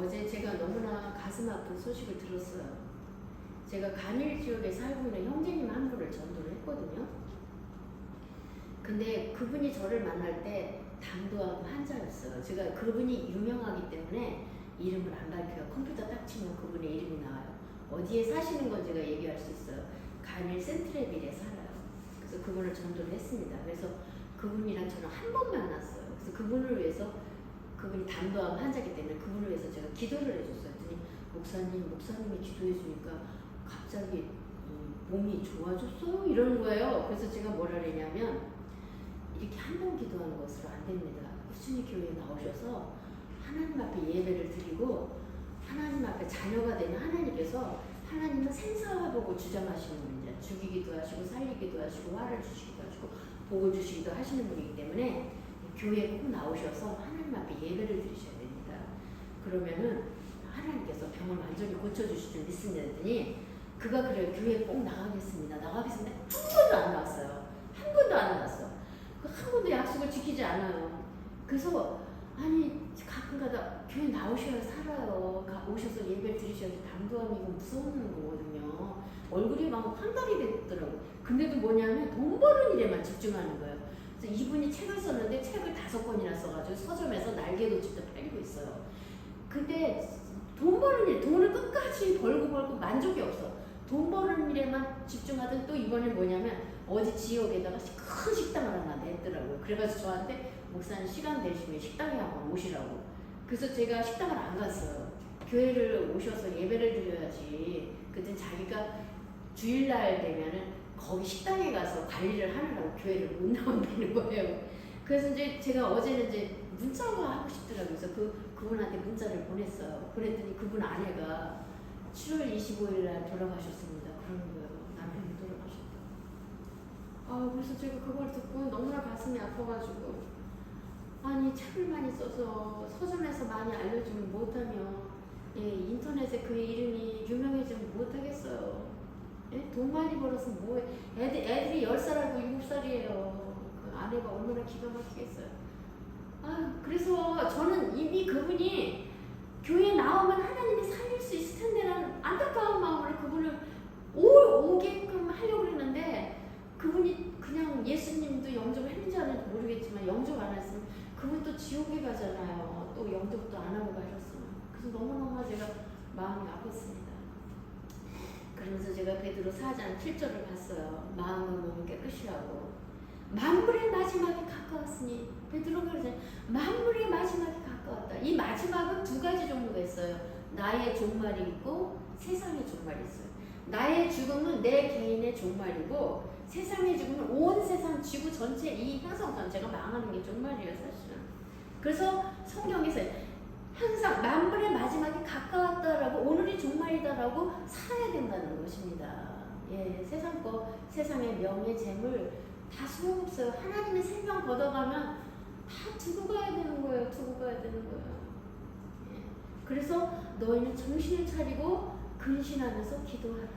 어제 제가 너무나 가슴 아픈 소식을 들었어요. 제가 간일 지역에 살고 있는 형제님 한 분을 전도를 했거든요. 근데 그분이 저를 만날 때 담도암 환자였어요. 제가 그분이 유명하기 때문에 이름을 안 밝혀요. 컴퓨터 딱 치면 그분의 이름이 나와요. 어디에 사시는 건 제가 얘기할 수 있어요. 간일 센트레빌에 살아요. 그래서 그분을 전도를 했습니다. 그래서 그분이랑 저는 한 번 만났어요. 그래서 그분을 위해서, 그분이 담도암 환자이기 때문에 그분을 위해서 제가 기도를 해줬어요. 그랬더니 목사님이 기도해 주니까 갑자기 몸이 좋아졌어요? 이러는 거예요. 그래서 제가 뭐라 그랬냐면, 이렇게 한 번 기도하는 것으로 안 됩니다. 꾸준히 교회에 나오셔서 하나님 앞에 예배를 드리고 하나님 앞에 자녀가 되는 하나님께서, 하나님은 생사화복을 주장하시는 분이죠. 죽이기도 하시고 살리기도 하시고 화를 주시기도 하시고 복을 주시기도 하시는 분이기 때문에 교회에 꼭 나오셔서 하나님 앞에 예배를 드리셔야 됩니다. 그러면은 하나님께서 병을 완전히 고쳐주실 줄 믿습니다. 했더니 그가 그래요. 교회에 꼭 나가겠습니다. 나가겠습니다. 한 번도 안 나왔어요. 한 번도 안 나왔어. 한 번도 약속을 지키지 않아요. 그래서 아니 가끔가다 교회 나오셔야 살아요. 오셔서 예배를 드리셔야지. 담도암이고 무서운 거거든요. 얼굴이 막 황달이 됐더라고요. 근데도 뭐냐면 돈 버는 일에만 집중하는 거예요. 그래서 이분이 책을 썼는데 책을 5권이나 써가지고 서점에서 날개도 직접 팔리고 있어요. 근데 돈 버는 일, 돈을 끝까지 벌고 만족이 없어. 돈 버는 일에만 집중하던, 또 이번에 뭐냐면 어디 지역에다가 큰 식당을 하나 냈더라고요. 그래가지고 저한테 목사님 시간 되시면 식당에 한번 오시라고. 그래서 제가 식당을 안 갔어요. 교회를 오셔서 예배를 드려야지. 그때 자기가 주일날 되면은 거기 식당에 가서 관리를 하느라고 교회를 못 나온다는 거예요. 그래서 이제 제가 어제는 이제 문자가 하고 싶더라고요. 그래서 그분한테 문자를 보냈어요. 그랬더니 그분 아내가 7월 25일 날 돌아가셨습니다. 그러는 거예요. 남편이 돌아가셨다. 그래서 제가 그걸 듣고 너무나 가슴이 아파가지고, 아니 책을 많이 써서 서점에서 많이 알려주면 못하면, 인터넷에 그의 이름이 유명해지면 못하겠어요. 돈 많이 벌어서 뭐해. 애들이 10살하고 7살이에요. 그 아내가 얼마나 기가 막히겠어요. 그래서 저는 이미 그분이 교회에 나오면 하나님이 살릴 수 있을 텐데라는 안타까운 마음으로 그분을 오게끔 하려고 했는데, 그분이 그냥 예수님도 영접했는지 안 했는지 모르겠지만 영접 안 했으면 그분 또 지옥에 가잖아요. 또 영접도 안 하고 가셨으면. 그래서 너무너무 제가 마음이 아팠습니다. 그러면서 제가 베드로 4장 7절을 봤어요. 마음은 몸은 깨끗이라고. 만물의 마지막에 가까웠으니, 베드로가 그러잖아요. 만물의 마지막에 가까웠다. 이 마지막은 2가지 종류가 있어요. 나의 종말이 있고 세상의 종말이 있어요. 나의 죽음은 내 개인의 종말이고, 세상의 죽음은 온 세상 지구 전체, 이 행성 전체가 망하는 게 종말이에요, 사실은. 그래서 성경에서 항상 만물의 마지막에 가까웠다라고, 오늘이 종말이다라고 살아야 된다는 것입니다. 세상 거, 세상의 명예, 재물 다 소용없어요. 하나님의 생명 걷어가면 다 두고 가야 되는 거예요. 그래서 너희는 정신을 차리고 근신하면서 기도하라.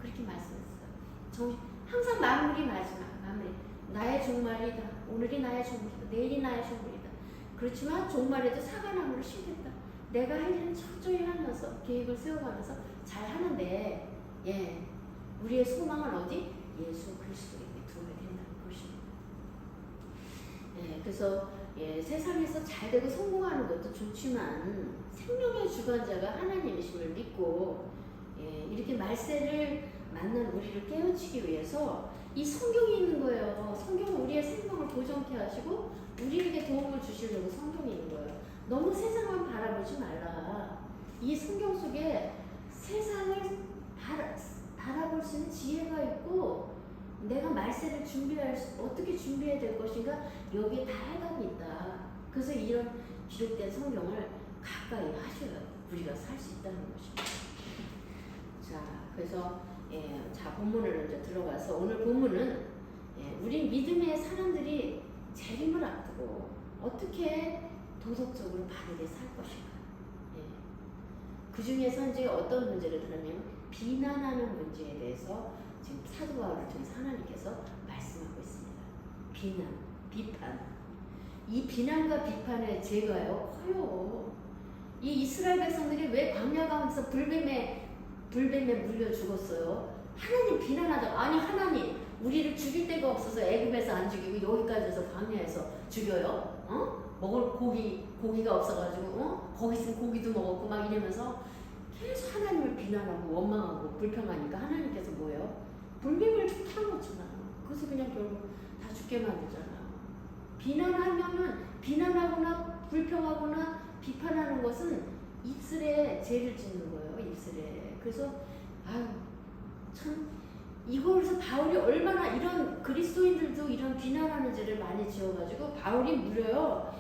그렇게 말씀했어요. 항상 만물이 마지막, 나의 종말이다. 오늘이 나의 종말이다. 내일이 나의 종말이다. 그렇지만 종말에도 사과나무를 심겠다. 내가 할 일은 철저히 하면서, 계획을 세워가면서 잘 하는데, 우리의 소망은 어디? 예수 그리스도에게 두어야 된다는 것입니다. 그래서 세상에서 잘 되고 성공하는 것도 좋지만 생명의 주관자가 하나님이심을 믿고 이렇게 말세를 만난 우리를 깨우치기 위해서 이 성경이 있는 거예요. 성경은 우리의 생명을 보존케 하시고 우리에게 도움을 주시려고 성경이 있는 거예요. 너무 세상만 바라보지 말라. 이 성경 속에 세상을 바라볼 수 있는 지혜가 있고, 내가 말세를 어떻게 준비해야 될 것인가, 여기에 다 해답이 있다. 그래서 이런 기록된 성경을 가까이 하셔야 우리가 살 수 있다는 것입니다. 자, 그래서 본문으로 이제 들어가서, 오늘 본문은 우리 믿음의 사람들이 재림을 앞두고 어떻게 도덕적으로 바르게 살 것인가. 그 중에서 이제 어떤 문제를 들었냐면 비난하는 문제에 대해서 지금 사도 바울을 통해서 하나님께서 말씀하고 있습니다. 비판. 이 비난과 비판의 죄가요 커요. 이 이스라엘 백성들이 왜 광야 가운데서 불뱀에 물려 죽었어요? 하나님 비난하자. 아니 하나님 우리를 죽일 데가 없어서 애굽에서 안 죽이고 여기까지 해서 광야에서 죽여요? 먹을 고기가 없어가지고 거기 있으면 고기도 먹었고 막 이러면서 계속 하나님을 비난하고 원망하고 불평하니까 하나님께서 뭐예요? 불뱀을 풀어놓잖아요. 그래서 그냥 결국 다 죽게 만들잖아요. 비난하거나 불평하거나 비판하는 것은 입술에 죄를 짓는 거예요. 입술에. 그래서 참 이거에서 바울이 얼마나 이런 그리스도인들도 이런 비난하는 죄를 많이 지어가지고 바울이 무려요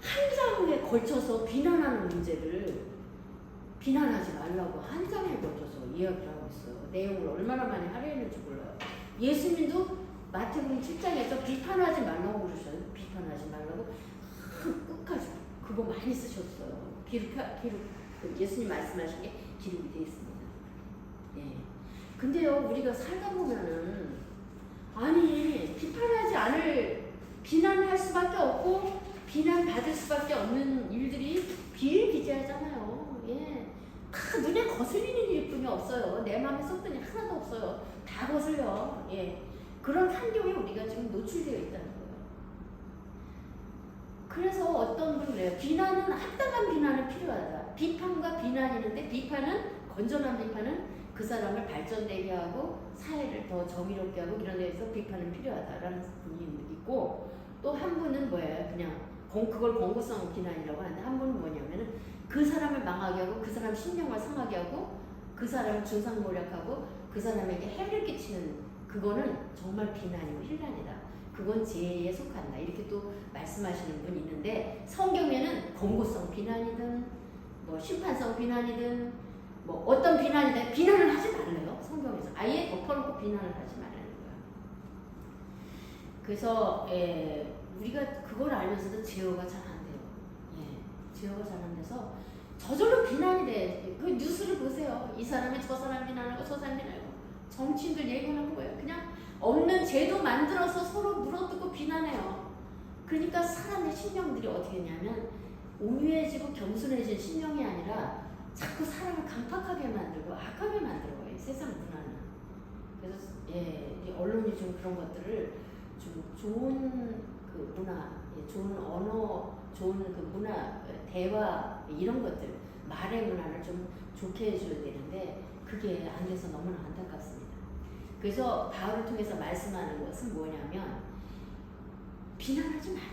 한 장에 걸쳐서 비난하는 문제를 비난하지 말라고 한 장에 걸쳐서 이야기를 하고 있어요. 내용을 얼마나 많이 할애했는지 몰라요. 예수님도 마태복음 7장에서 비판하지 말라고 그러셨어요. 비판하지 말라고 끝까지 그거 많이 쓰셨어요. 기록 예수님 말씀하신 게 기록이 되어 있습니다. 예. 근데요 우리가 살다 보면은 아니 비난할 수밖에 없고 비난받을 수밖에 없는 일들이 비일비재하잖아요. 예. 다 눈에 거슬리는 일뿐이 없어요. 내 마음에 썩더니 하나도 없어요. 다 거슬려. 예. 그런 환경에 우리가 지금 노출되어 있다는 거예요. 그래서 어떤 분은 그래요. 비난은 합당한 비난은 필요하다. 비판과 비난이 있는데 건전한 비판은 그 사람을 발전되게 하고 사회를 더 정의롭게 하고 이런 데서 비판은 필요하다라는 분이 있고 또 한 분은 뭐예요? 그냥 그걸 공고성 비난이라고 하는데 한 분은 뭐냐면은 그 사람을 망하게 하고 그 사람 신령을 상하게 하고 그 사람을 중상모략하고 그 사람에게 해를 끼치는 그거는 정말 비난이고 힐난이다. 그건 죄에 속한다. 이렇게 또 말씀하시는 분이 있는데 성경에는 공고성 비난이든 뭐 심판성 비난이든 뭐 어떤 비난이든 비난을 하지 말래요. 성경에서 아예 덮어놓고 비난을 하지 말라는 거야. 그래서 우리가 그걸 알면서도 제어가 잘 안 돼요. 제어가 잘 안 돼서 저절로 비난이 돼. 그 뉴스를 보세요. 이 사람이 저 사람 비난하고 저 사람 비난하고 정치인들 얘기하는 거예요. 그냥 없는 제도 만들어서 서로 물어뜯고 비난해요. 그러니까 사람의 신령들이 어떻게 되냐면 온유해지고 겸손해진 신령이 아니라 자꾸 사람을 강팍하게 만들고 악하게 만들어요. 세상 문화는. 그래서 이 언론이 좀 그런 것들을 좀 좋은 그 문화, 좋은 언어, 좋은 그 문화, 대화 이런 것들 말의 문화를 좀 좋게 해줘야 되는데 그게 안 돼서 너무나 안타깝습니다. 그래서 바울을 통해서 말씀하는 것은 뭐냐면 비난하지 마라.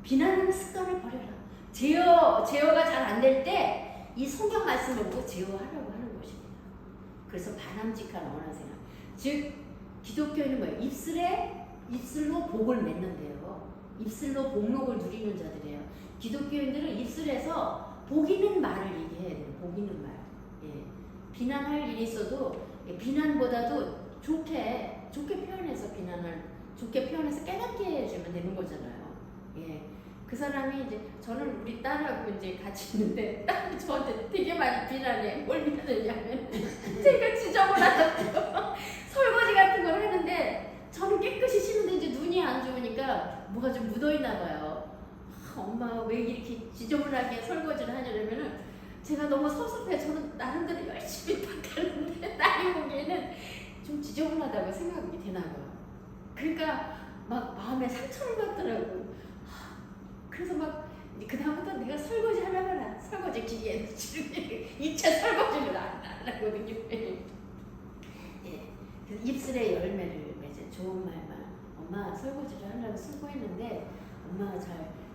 비난하는 습관을 버려라. 제어가 잘 안 될 때 이 성경 말씀을 보고 제어하려고 하는 것입니다. 그래서 바람직한 언어 생활. 즉 기독교인은 뭐예요? 입술로 복을 맺는데요. 입술로 복록을 누리는 자들이에요. 기독교인들은 입술에서 복 있는 말을 얘기해야 돼요. 복 있는 말. 비난할 일이 있어도 비난보다도 좋게 표현해서 좋게 표현해서 깨닫게 해주면 되는 거잖아요. 그 사람이 이제 저는 우리 딸하고 이제 같이 있는데 딸이 저한테 되게 많이 비난해. 뭘 비난하냐면 제가 지저분하다고 설거지 같은 걸 하는데 저는 깨끗이 씻는데 이제 눈이 안 좋으니까 뭐가 좀 묻어있나 봐요. 엄마 왜 이렇게 지저분하게 설거지를 하냐면은 제가 너무 섭섭해. 저는 나름대로 열심히 닦았는데 딸이 보기에는 좀 지저분하다고 생각이 되나 봐요. 그러니까 막 마음에 상처를 받더라고. 그래서 막 그다음부터 내가 설거지 하려면 설거지 기계에 2차 설거지를 안 하거든요. 그래서 입술에 열매를 맺어 좋은 말만 엄마 설거지를 하려고 수고했는데 엄마가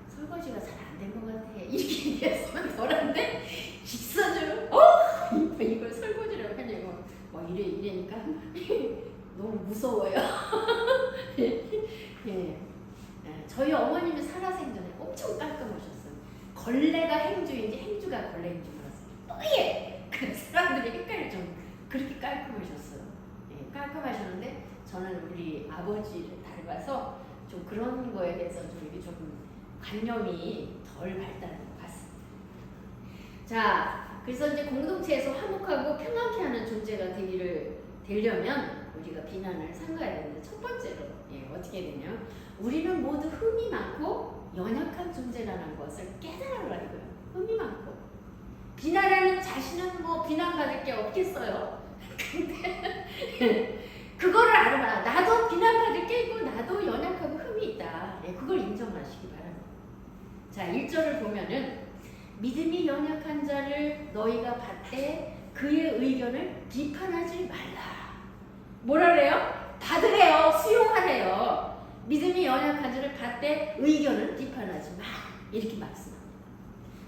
설거지가 잘 안 된 것 같아. 이렇게 얘기했으면 덜한데 직선으로 이걸 설거지를 하냐고 막 이래니까 너무 무서워요. 저희 어머님이 살아생전에 엄청 깔끔하셨어요. 걸레가 행주인지 행주가 걸레 인지 몰랐어요. 그 사람들이 헷갈려 좀 그렇게 깔끔하셨어요. 깔끔하셨는데 저는 우리 아버지를 닮아서 좀 그런 거에 대해서 좀 이게 조금 관념이 덜 발달한 것 같습니다. 자, 그래서 이제 공동체에서 화목하고 평안케 하는 존재가 되려면 우리가 비난을 삼가야 되는데 첫 번째로 어떻게 되냐? 우리는 모두 흠이 많고 연약한 존재라는 것을 깨달으라 이거예요. 흠이 많고 비난하는 자신은 뭐 비난받을 게 없겠어요. 근데 그거를 알아봐. 나도 비난받을 게 있고 나도 연약하고 흠이 있다. 예, 그걸 인정하시기 바랍니다. 자, 1절을 보면은 믿음이 연약한 자를 너희가 받되 그의 의견을 비판하지 말라. 뭐라 그래요? 받으래요. 수용하래요. 믿음이 연약한 자를 받되 의견을 비판하지 마. 이렇게 말씀합니다.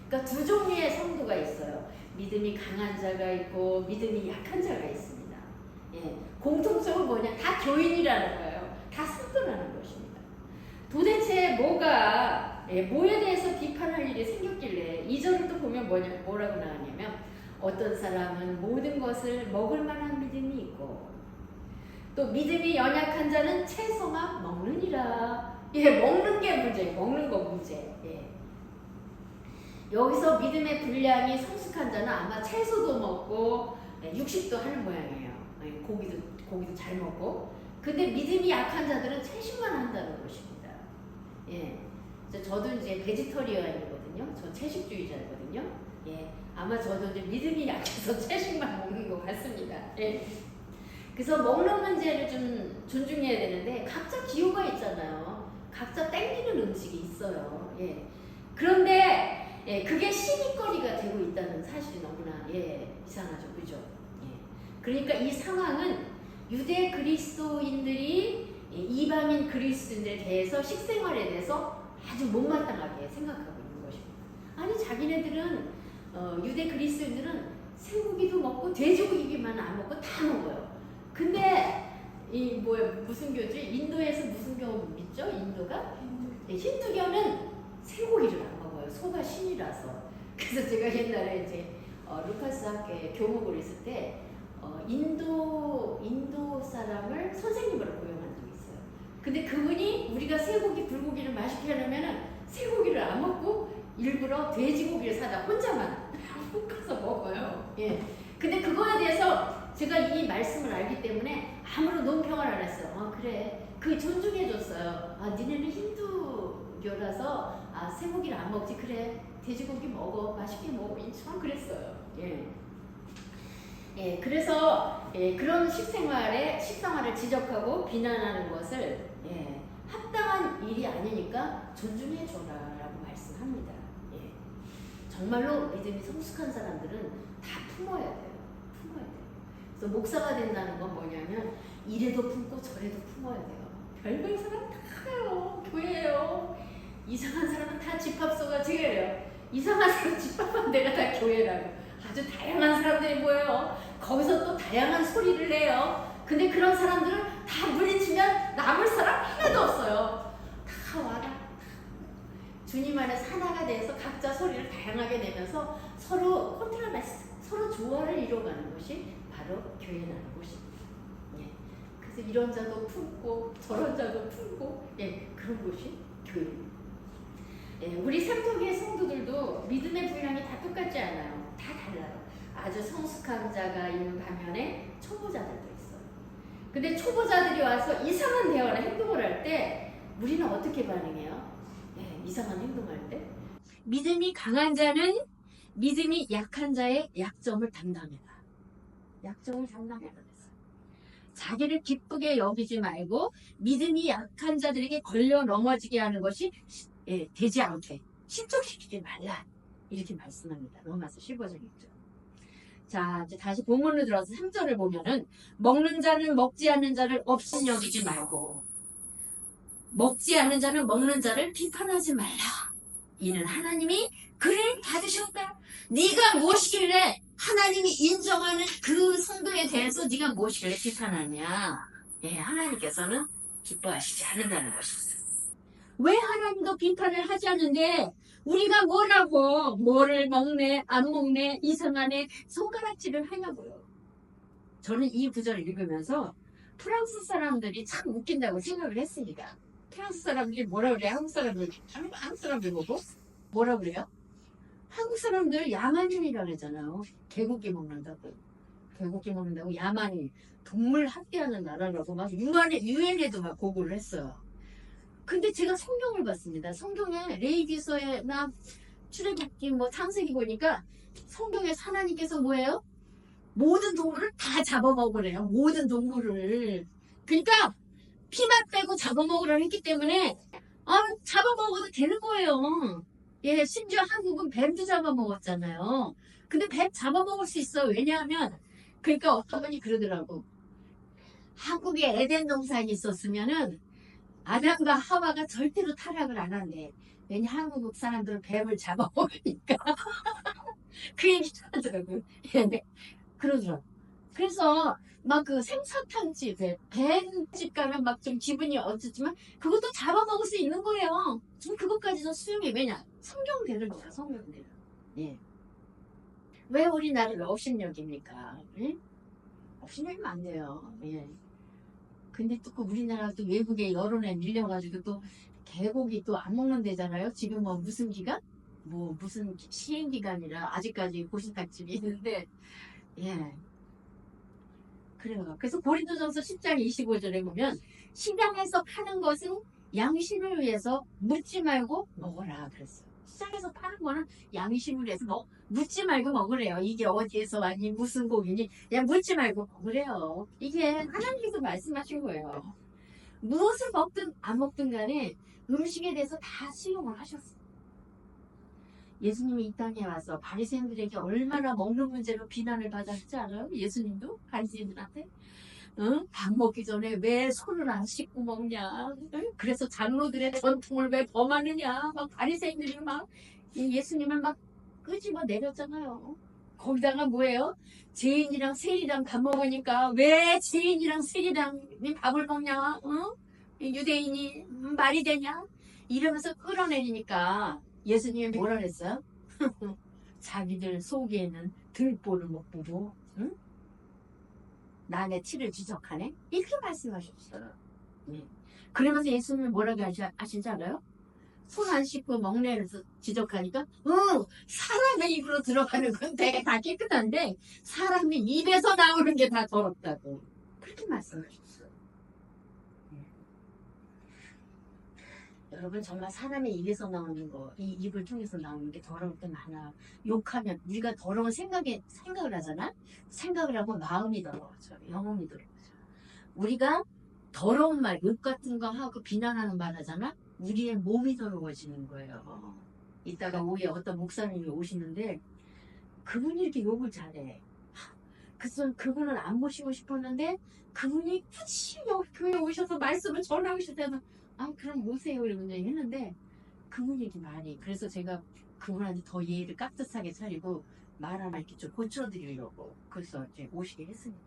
그러니까 두 종류의 성도가 있어요. 믿음이 강한 자가 있고 믿음이 약한 자가 있습니다. 예, 공통점은 뭐냐? 다 교인이라는 거예요. 다 성도라는 것입니다. 도대체 뭐에 대해서 비판할 일이 생겼길래 2절을 또 보면 뭐라고 나왔냐면 어떤 사람은 모든 것을 먹을 만한 믿음이 있고 또 믿음이 연약한 자는 채소만 먹느니라. 예, 먹는 게 문제예요. 먹는 거 문제. 예. 여기서 믿음의 분량이 성숙한 자는 아마 채소도 먹고 육식도 하는 모양이에요. 고기도 잘 먹고. 근데 믿음이 약한 자들은 채식만 한다는 것입니다. 예, 저도 이제 베지터리언이거든요. 저 채식주의자거든요. 예, 아마 저도 이제 믿음이 약해서 채식만 먹는 것 같습니다. 예. 그래서 먹는 문제를 좀 존중해야 되는데 각자 기호가 있잖아요. 각자 땡기는 음식이 있어요. 예. 그런데 예, 그게 시비거리가 되고 있다는 사실이 너무나 이상하죠, 그죠? 예. 그러니까 이 상황은 유대 그리스도인들이 이방인 그리스도인들에 대해서 식생활에 대해서 아주 못마땅하게 생각하고 있는 것입니다. 아니 자기네들은 유대 그리스도인들은 쇠고기도 먹고 돼지고기만 안 먹고 다 먹어요. 근데 무슨 교지? 인도에서 무슨 교 믿죠? 인도가? 힌두교는 쇠고기를 안 먹어요. 소가 신이라서. 그래서 제가 옛날에 이제 루카스 학교에 교목을 있을 때 인도 사람을 선생님으로 고용한 적이 있어요. 근데 그분이 우리가 쇠고기, 불고기를 맛있게 하려면은 쇠고기를 안 먹고 일부러 돼지고기를 사다 혼자만 볶아서 먹어요. 예. 근데 그거에 대해서 제가 이 말씀을 알기 때문에 아무런 논평을 안 했어요. 그래. 그 존중해줬어요. 니네는 힌두교라서 쇠고기를 안 먹지. 그래. 돼지고기 먹어. 맛있게 먹어. 참 그랬어요. 예. 예, 그래서 그런 식생활을 지적하고 비난하는 것을 합당한 일이 아니니까 존중해줘라 라고 말씀합니다. 예. 정말로 믿음이 성숙한 사람들은 다 품어야 돼요. 그래서 목사가 된다는 건 뭐냐면 이래도 품고 저래도 품어야 돼요. 별별 사람 다요. 교회예요. 이상한 사람은 다 집합소가 제게요. 이상한 사람 집합한 데가 다 교회라고. 아주 다양한 사람들이 모여요. 거기서 또 다양한 소리를 내요. 근데 그런 사람들은 다 물리치면 남을 사람 하나도 없어요. 다 와라. 주님 안에서 하나가 돼서 각자 소리를 다양하게 내면서 서로 콘트라바스, 서로 조화를 이뤄가는 것이 바로 교회라는 곳입니다. 예. 그래서 이런 자도 품고 저런 자도 품고 그런 곳이 교회입니다. 예, 우리 삼통의 성도들도 믿음의 분량이 다 똑같지 않아요. 다 달라요. 아주 성숙한 자가 있는 반면에 초보자들도 있어요. 근데 초보자들이 와서 이상한 대화나 행동을 할 때 우리는 어떻게 반응해요? 이상한 행동할 때? 믿음이 강한 자는 믿음이 약한 자의 약점을 담당해라. 약점을 담당해라. 자기를 기쁘게 여기지 말고 믿음이 약한 자들에게 걸려 넘어지게 하는 것이 되지 않게 실족시키지 말라. 이렇게 말씀합니다. 로마서 15장 6절. 자, 이제 다시 본문으로 들어서 3절을 보면은 먹는 자는 먹지 않는 자를 없인 여기지 말고 먹지 않는 자는 먹는 자를 비판하지 말라. 이는 하나님이 그를 받으셨다. 네가 무엇이길래 하나님이 인정하는 그 성도에 대해서 네가 무엇이길래 비판하냐. 하나님께서는 기뻐하시지 않는다는 것입니다. 왜 하나님도 비판을 하지 않는데 우리가 뭐라고 뭐를 먹네 안 먹네 이상하네 손가락질을 하냐고요. 저는 이 구절을 읽으면서 프랑스 사람들이 참 웃긴다고 생각을 했습니다. 프랑스 사람들이 뭐라 그래? 한국 사람들 보고 뭐라 그래요? 한국 사람들 야만인이라 그러잖아요. 개고기 먹는다고 야만인 동물 학대하는 나라라고 막 유엔에도 막 보고를 했어요. 근데 제가 성경을 봤습니다. 성경에 레위기서나 출애굽기 창세기 보니까 성경에서 하나님께서 뭐예요? 모든 동물을 다 잡아먹으래요. 모든 동물을. 그러니까 피만 빼고 잡아먹으라고 했기 때문에 잡아먹어도 되는 거예요. 예, 심지어 한국은 뱀도 잡아먹었잖아요. 근데 뱀 잡아먹을 수 있어. 왜냐하면 그러니까 어떤 분이 그러더라고. 한국에 에덴 동산이 있었으면은 아담과 하와가 절대로 타락을 안 한대. 왜냐 한국 사람들은 뱀을 잡아먹으니까. 그 얘기 하더라고요. 예, 그러더라고. 그래서 막 그 생사탕집, 뱀집 가면 막 좀 기분이 어쨌지만 그것도 잡아먹을 수 있는 거예요. 전 그것까지도 수용해. 왜냐? 성경대로니까, 성경대로. 예. 왜 우리나라를 업신여깁니까? 예? 업신여기면 안 돼요. 예. 근데 또 그 우리나라도 외국의 여론에 밀려가지고 또 개고기 또 안 먹는 데잖아요. 지금 뭐 무슨 기간? 뭐 무슨 시행기간이라 아직까지 고시탁집이 있는데, 예. 그래요. 그래서 고린도전서 10장 25절에 보면 시장에서 파는 것은 양심을 위해서 묻지 말고 먹어라 그랬어요. 시장에서 파는 거는 양심을 위해서 묻지 말고 먹으래요. 이게 어디에서 왔니 무슨 고기니 그냥 묻지 말고 먹으래요. 이게 하나님께서 말씀하신 거예요. 무엇을 먹든 안 먹든 간에 음식에 대해서 다 수용을 하셨어요. 예수님이 이 땅에 와서 바리새인들에게 얼마나 먹는 문제로 비난을 받았지 않아요? 예수님도 바리새인들한테 밥 먹기 전에 왜 손을 안 씻고 먹냐? 그래서 장로들의 전통을 왜 범하느냐? 막 바리새인들이 막 예수님을 막 끄집어 내렸잖아요. 거기다가 뭐예요? 죄인이랑 세리랑 밥 먹으니까 왜 죄인이랑 세리랑 밥을 먹냐? 유대인이 말이 되냐? 이러면서 끌어내리니까 예수님이 뭐라 그랬어요? 자기들 속에는 들보를 못 보고 남의 티를 지적하네? 이렇게 말씀하셨어요. 네. 그러면서 예수님이 뭐라고 하신지 알아요? 손 안 씻고 먹네를 지적하니까 사람의 입으로 들어가는 건 되게 다 깨끗한데 사람의 입에서 나오는 게 다 더럽다고 그렇게 말씀하셨어요. 여러분 정말 사람의 입에서 나오는 거, 이 입을 통해서 나오는 게 더러울 때 많아. 욕하면 우리가 더러운 생각을 하잖아. 생각을 하고 마음이 더러워져, 영혼이 더러워져. 우리가 더러운 말, 욕 같은 거 하고 비난하는 말 하잖아. 우리의 몸이 더러워지는 거예요. 이따가 오후에 어떤 목사님이 오시는데 그분이 이렇게 욕을 잘해. 그래서 그분은 안 모시고 싶었는데 그분이 굳이 교회 오셔서 말씀을 전하고 싶다면 그럼 오세요 이러면 했는데 그분이 이렇게 많이 그래서 제가 그분한테 더 예의를 깍듯하게 차리고 말 하나 이렇게 좀 고쳐드리려고 그래서 이제 오시게 했습니다.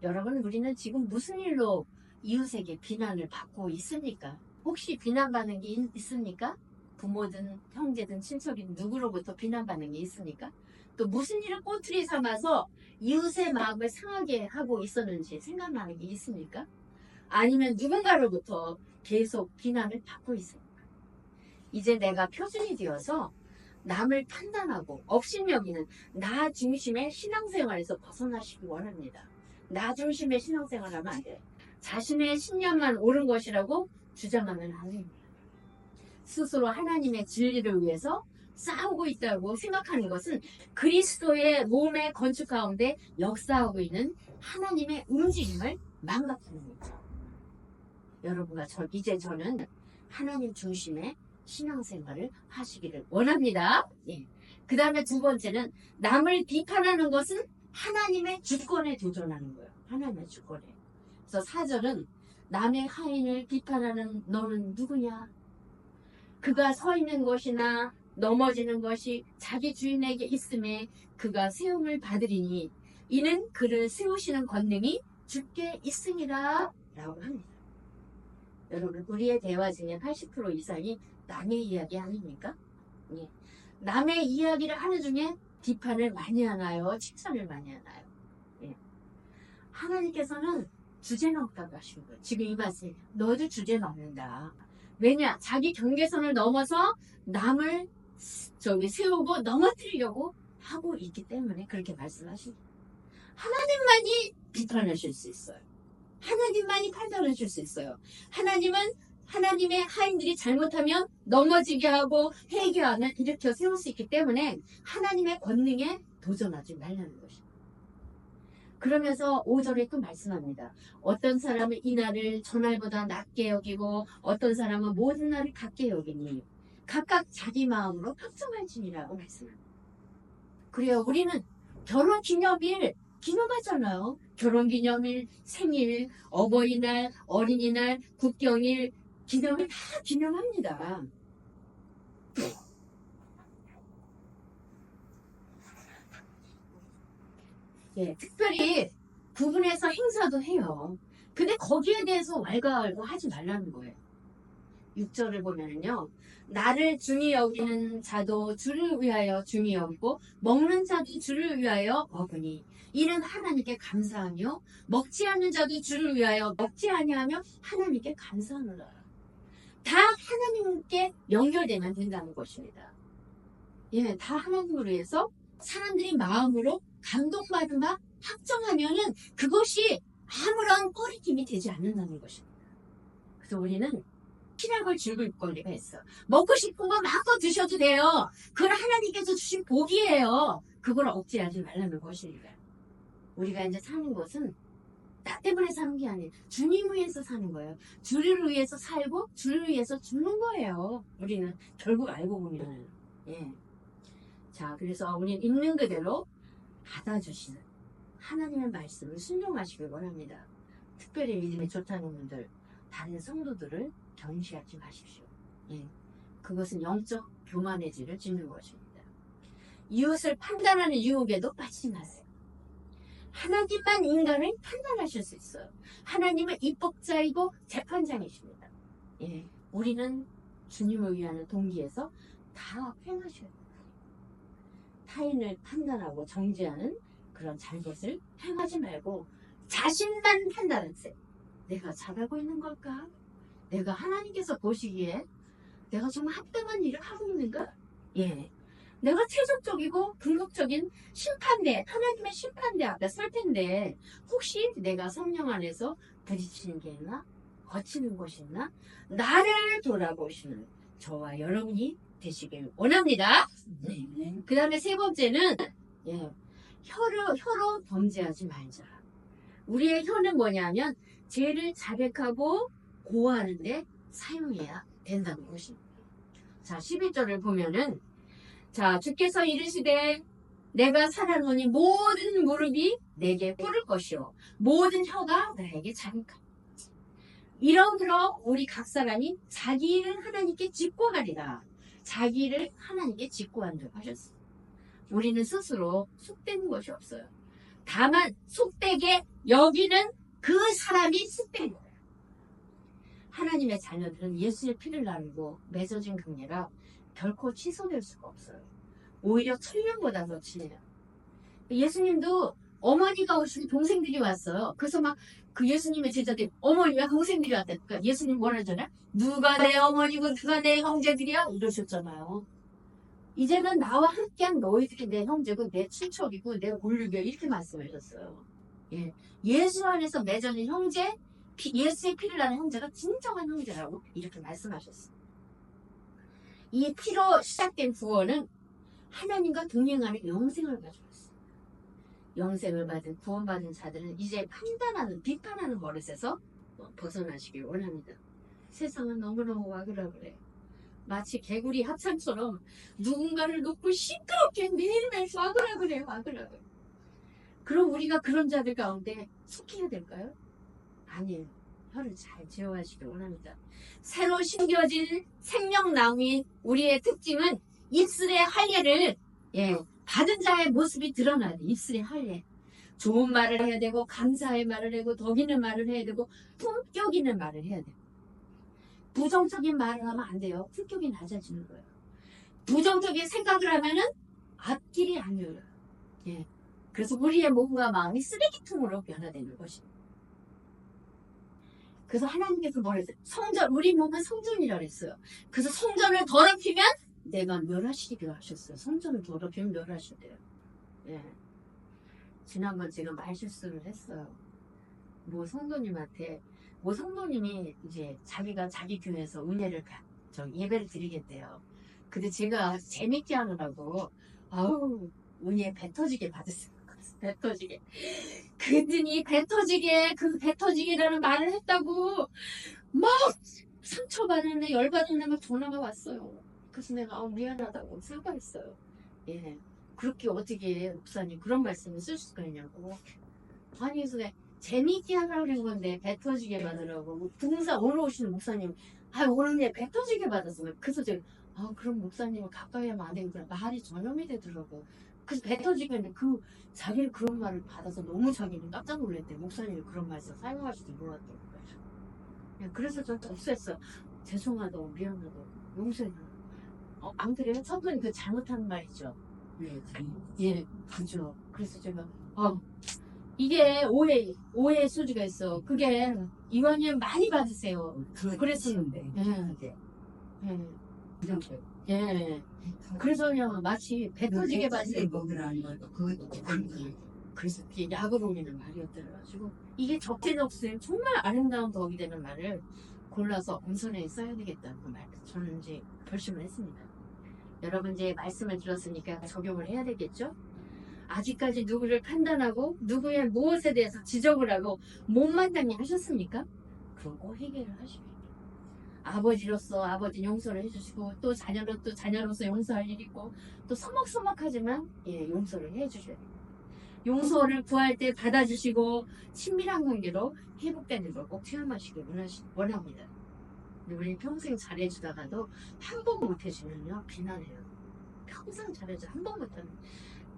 여러분 우리는 지금 무슨 일로 이웃에게 비난을 받고 있습니까? 혹시 비난받는 게 있습니까? 부모든 형제든 친척이든 누구로부터 비난받는 게 있습니까? 또 무슨 일을 꼬투리 삼아서 이웃의 마음을 상하게 하고 있었는지 생각나는 게 있습니까? 아니면 누군가로부터 계속 비난을 받고 있습니까? 이제 내가 표준이 되어서 남을 판단하고 업신여기는 나 중심의 신앙생활에서 벗어나시기 원합니다. 나 중심의 신앙생활 하면 안 돼요. 자신의 신념만 옳은 것이라고 주장하면 안 됩니다. 스스로 하나님의 진리를 위해서 싸우고 있다고 생각하는 것은 그리스도의 몸의 건축 가운데 역사하고 있는 하나님의 움직임을 망각하는 거죠. 여러분과 이제 저는 하나님 중심의 신앙생활을 하시기를 원합니다. 예. 그 다음에 두 번째는 남을 비판하는 것은 하나님의 주권에 도전하는 거예요. 하나님의 주권에. 그래서 4절은 남의 하인을 비판하는 너는 누구냐? 그가 서 있는 것이나 넘어지는 것이 자기 주인에게 있음에 그가 세움을 받으리니 이는 그를 세우시는 권능이 주께 있으니라 라고 합니다. 여러분 우리의 대화 중에 80% 이상이 남의 이야기 아닙니까? 예. 남의 이야기를 하는 중에 비판을 많이 하나요? 칭찬을 많이 하나요? 예. 하나님께서는 주제는 없다고 하시는 거예요. 지금 이 말씀 너도 주제는 없는다. 왜냐? 자기 경계선을 넘어서 남을 세우고 넘어뜨리려고 하고 있기 때문에 그렇게 말씀하십니다. 하나님만이 비판하실 수 있어요. 하나님만이 판단하실 수 있어요. 하나님은 하나님의 하인들이 잘못하면 넘어지게 하고 회개하면 일으켜 세울 수 있기 때문에 하나님의 권능에 도전하지 말라는 것입니다. 그러면서 5절에 또 말씀합니다. 어떤 사람은 이 날을 전날보다 낮게 여기고 어떤 사람은 모든 날을 같게 여기니 각각 자기 마음으로 평정할지니라고 말씀합니다. 그래요. 우리는 결혼 기념일 기념하잖아요. 결혼 기념일, 생일, 어버이날, 어린이날, 국경일 기념일 다 기념합니다. 예, 특별히 구분해서 행사도 해요. 근데 거기에 대해서 왈가왈부 하지 말라는 거예요. 6절을 보면은요. 나를 중히 여기는 자도 주를 위하여 중히 여기고 먹는 자도 주를 위하여 먹으니 이는 하나님께 감사하며 먹지 않는 자도 주를 위하여 먹지 아니하며 하나님께 감사하노라. 다 하나님께 연결되면 된다는 것입니다. 예, 다 하나님을 위해서 사람들이 마음으로 감동받은 바 확정하면은 그것이 아무런 꺼리낌이 되지 않는다는 것입니다. 그래서 우리는 신학을 즐길 권리가 있어. 먹고 싶은 거 마음껏 드셔도 돼요. 그건 하나님께서 주신 복이에요. 그걸 억제하지 말라는 것입니다. 우리가 이제 사는 것은 나 때문에 사는 게 아니에요. 주님을 위해서 사는 거예요. 주를 위해서 살고 주를 위해서 죽는 거예요. 우리는 결국 알고 보면. 예. 자, 그래서 우리는 있는 그대로 받아주시는 하나님의 말씀을 순종하시길 원합니다. 특별히 믿음이 좋다는 분들, 다른 성도들을 경시하지 마십시오. 예. 그것은 영적 교만의 죄를 짓는 것입니다. 이웃을 판단하는 유혹에도 빠지지 마세요. 하나님만 인간을 판단하실 수 있어요. 하나님은 입법자이고 재판장이십니다. 예. 우리는 주님을 위하는 동기에서 다 행하셔야 돼요. 타인을 판단하고 정죄하는 그런 잘못을 행하지 말고 자신만 판단하세요. 내가 잘하고 있는 걸까? 내가 하나님께서 보시기에 내가 정말 합당한 일을 하고 있는가? 예. 내가 최종적이고 궁극적인 심판대, 하나님의 심판대 앞에 설 텐데 혹시 내가 성령 안에서 부딪히는 게 있나? 거치는 곳이 있나? 나를 돌아보시는 저와 여러분이 되시길 원합니다. 네. 그 다음에 세 번째는 예, 혀로 범죄하지 말자. 우리의 혀는 뭐냐면 죄를 자백하고 고하는데 사용해야 된다는 것입니다. 자, 11절을 보면은 자, 주께서 이르시되 내가 살아노니 모든 무릎이 내게 꿇을 것이요 모든 혀가 나에게 자백하리라. 이러므로 우리 각 사람이 자기 일을 하나님께 직고하리라. 자기 일을 하나님께 직고한다고 하셨어요. 우리는 스스로 속되는 것이 없어요. 다만 속되게 여기는 그 사람이 속된 거예요. 하나님의 자녀들은 예수의 피를 나누고 맺어진 관계가 결코 취소될 수가 없어요. 오히려 천년보다 더 친해요. 예수님도 어머니가 오시고 동생들이 왔어요. 그래서 막 그 예수님의 제자들이 어머니와 동생들이 왔다. 그러니까 예수님 뭐라 하잖아요? 누가 내 어머니고 누가 내 형제들이야? 이러셨잖아요. 이제는 나와 함께한 너희들이 내 형제고 내 친척이고 내 올류교 이렇게 말씀하셨어요. 예. 예수 안에서 맺어진 형제, 예수의 피를 나는 형제가 진정한 형제라고 이렇게 말씀하셨어요. 이 피로 시작된 구원은 하나님과 동행하는 영생을 가져왔어요. 영생을 받은 구원받은 자들은 이제 판단하는 비판하는 버릇에서 벗어나시길 원합니다. 세상은 너무너무 와그라그래. 마치 개구리 합창처럼 누군가를 놓고 시끄럽게 매일매일 와그라그래. 그럼 우리가 그런 자들 가운데 속해야 될까요? 아니에요. 혀를 잘 제어하시길 원합니다. 새로 심겨진 생명나무인 우리의 특징은 입술의 할례를 받은 자의 모습이 드러나야 돼. 입술의 할례. 좋은 말을 해야 되고 감사의 말을 해야 되고 덕 있는 말을 해야 되고 품격 있는 말을 해야 돼. 부정적인 말을 하면 안 돼요. 품격이 낮아지는 거예요. 부정적인 생각을 하면은 앞길이 안 열려요. 예. 그래서 우리의 몸과 마음이 쓰레기통으로 변화되는 것입니다. 그래서 하나님께서 뭐라 했어요? 성전, 우리 몸은 성전이라고 했어요. 그래서 성전을 더럽히면 내가 멸하시기로 하셨어요. 성전을 더럽히면 멸하시대요. 예. 지난번 제가 말실수를 했어요. 뭐 성도님한테 모 성도님이 이제 자기가 자기 교회에서 예배를 드리겠대요. 근데 제가 재밌게 하느라고 아우 은혜 배 터지게 받았어요. 배 터지게. 그랬더니 배 터지게라는 말을 했다고 막 상처받았네, 열받았네, 막 전화가 왔어요. 그래서 내가 미안하다고 사과했어요. 예. 그렇게 어떻게 목사님 그런 말씀을 쓸 수가 있냐고. 아니, 그래서 내가 재미있게 하려고 그런 건데 배 터지게 받으라고. 부흥사 오늘 오시는 목사님, 오늘 배 터지게 받았어요. 그래서 제가, 그럼 목사님을 가까이 하면 안 되겠구나. 말이 전염이 되더라고. 그래서 배 터지게 했는데 자기는 그런 말을 받아서 너무 자기는 깜짝 놀랐대. 목사님이 그런 말씀 사용하지도 몰랐다고. 그래서 저 없앴어. 죄송하다고, 미안하다고, 용서해요. 안 그래요? 성도님 그 잘못한 말이죠. 네, 예, 그죠. 그래서 제가, 이게 오해의 소지가 있어. 그게, 이왕이면 많이 받으세요. 그랬었는데. 예, 부정적. 예. 그래서 그냥 마치 배 터지게 받으세요. 먹으라는 것도 그것도 그래서 그게 약으로 오는 말이었더라가지고, 이게 적재적소에 정말 아름다운 덕이 되는 말을 골라서 엄선에 써야 되겠다는 말. 저는 이제 결심을 했습니다. 여러분 이제 말씀을 들었으니까 적용을 해야 되겠죠? 아직까지 누구를 판단하고 누구의 무엇에 대해서 지적을 하고 못마땅히 하셨습니까? 그럼 꼭 해결을 하셔야 돼요. 아버지로서 아버지 용서를 해주시고 또 자녀로서 용서할 일이 있고 또 서먹서먹하지만 용서를 해주셔야 돼요. 용서를 구할 때 받아주시고 친밀한 관계로 회복되는 걸 꼭 체험하시길 원합니다. 우리 평생 잘해주다가도 한 번 못해주면요 비난해요. 평생 잘해줘 한 번 못하면.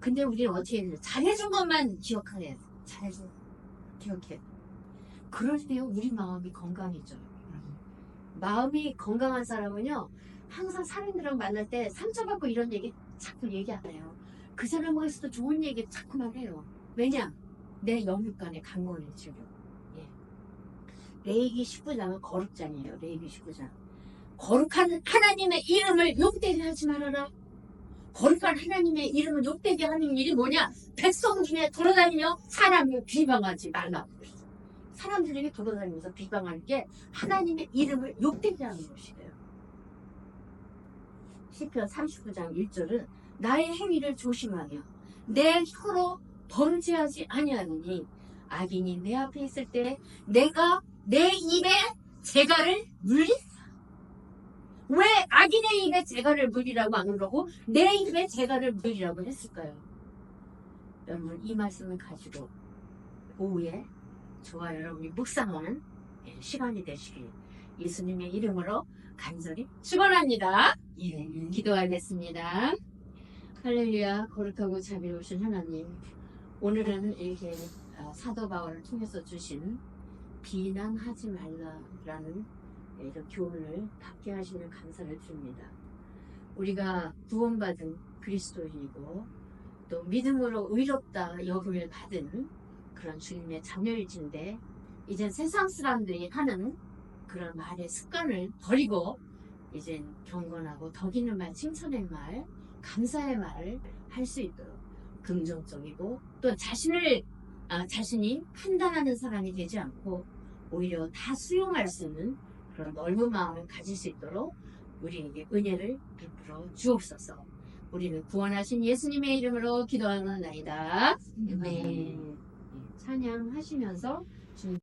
근데 우리는 어떻게 해야 돼요? 잘해준 것만 기억하래. 잘해준 기억해. 그럴 때요 우리 마음이 건강해져요. 마음이 건강한 사람은요 항상 사람들이랑 만날 때 상처받고 이런 얘기 자꾸 얘기 안 해요. 그 사람에게서도 좋은 얘기 자꾸만 해요. 왜냐? 내 영육간에 강건해지려. 레위기 19장은 거룩장이에요. 레위기 19장. 거룩한 하나님의 이름을 욕되게 하지 말아라. 거룩한 하나님의 이름을 욕되게 하는 일이 뭐냐? 백성 중에 돌아다니며 사람을 비방하지 말라. 사람들에게 돌아다니면서 비방하는 게 하나님의 이름을 욕되게 하는 것이래요. 시편 39장 1절은 나의 행위를 조심하며 내 혀로 범죄하지 아니하느니 악인이 내 앞에 있을 때 내가 내 입에 재갈을 물리라. 왜 악인의 입에 재갈을 물리라고 안 그러고 내 입에 재갈을 물리라고 했을까요? 여러분 이 말씀을 가지고 오후에 저와 여러분이 묵상하는 시간이 되시길 예수님의 이름으로 간절히 축원합니다. 기도하겠습니다. 할렐루야. 거룩하고 자비로우신 하나님, 오늘은 이렇게 사도 바울을 통해서 주신 비난하지 말라라는 이런 교훈을 받게 하시는 감사를 드립니다. 우리가 구원받은 그리스도인이고 또 믿음으로 의롭다 여김을 받은 그런 주님의 자녀일진데 이젠 세상 사람들이 하는 그런 말의 습관을 버리고 이젠 경건하고 덕 있는 말, 칭찬의 말, 감사의 말을 할 수 있도록 긍정적이고 또 자신이 판단하는 사람이 되지 않고 오히려 다 수용할 수 있는 그런 넓은 마음을 가질 수 있도록 우리에게 은혜를 베풀어 주옵소서. 우리는 구원하신 예수님의 이름으로 기도하는 나이다. 아멘. 찬양하시면서 주님